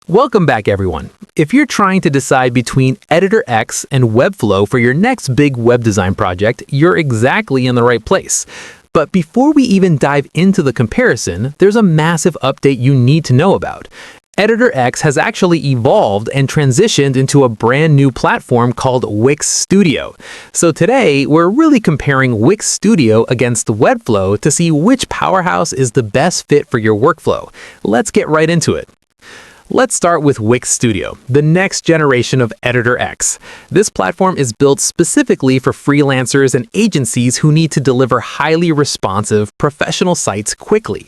Welcome back, everyone. If you're trying to decide between Editor X and Webflow for your next big web design project, you're exactly in the right place. But before we even dive into the comparison, there's a massive update you need to know about. Editor X has actually evolved and transitioned into a brand new platform called Wix Studio. So today, we're really comparing Wix Studio against Webflow to see which powerhouse is the best fit for your workflow. Let's get right into it. Let's start with Wix Studio, the next generation of Editor X. This platform is built specifically for freelancers and agencies who need to deliver highly responsive, professional sites quickly.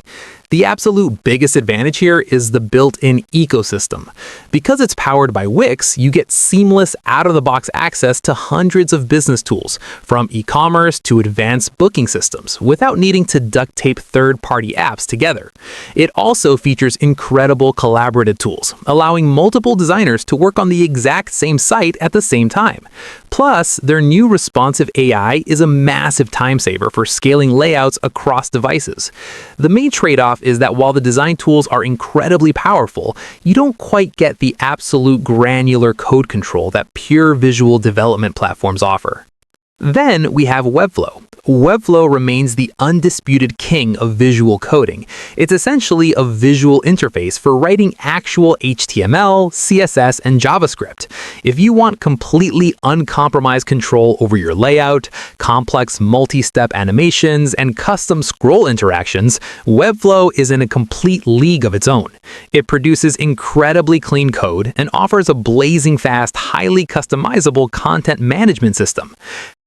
The absolute biggest advantage here is the built-in ecosystem. Because it's powered by Wix, you get seamless, out-of-the-box access to hundreds of business tools, from e-commerce to advanced booking systems, without needing to duct tape third-party apps together. It also features incredible collaborative tools, allowing multiple designers to work on the exact same site at the same time. Plus, their new responsive AI is a massive time saver for scaling layouts across devices. The main trade-off is that while the design tools are incredibly powerful, you don't quite get the absolute granular code control that pure visual development platforms offer. Then we have Webflow. Webflow remains the undisputed king of visual coding. It's essentially a visual interface for writing actual HTML, CSS, and JavaScript. If you want completely uncompromised control over your layout, complex multi-step animations, and custom scroll interactions, Webflow is in a complete league of its own. It produces incredibly clean code and offers a blazing fast, highly customizable content management system.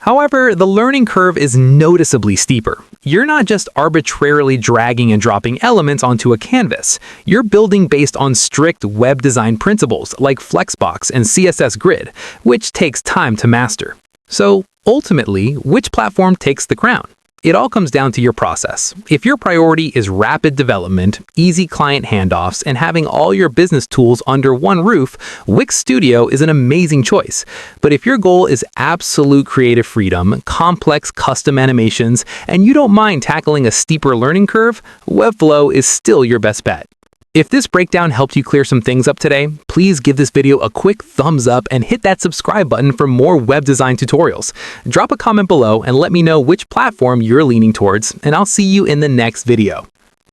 However, the learning curve is noticeably steeper. You're not just arbitrarily dragging and dropping elements onto a canvas. You're building based on strict web design principles like Flexbox and CSS Grid, which takes time to master. So, ultimately, which platform takes the crown? It all comes down to your process. If your priority is rapid development, easy client handoffs, and having all your business tools under one roof, Wix Studio is an amazing choice. But if your goal is absolute creative freedom, complex custom animations, and you don't mind tackling a steeper learning curve, Webflow is still your best bet. If this breakdown helped you clear some things up today, please give this video a quick thumbs up and hit that subscribe button for more web design tutorials. Drop a comment below and let me know which platform you're leaning towards, and I'll see you in the next video.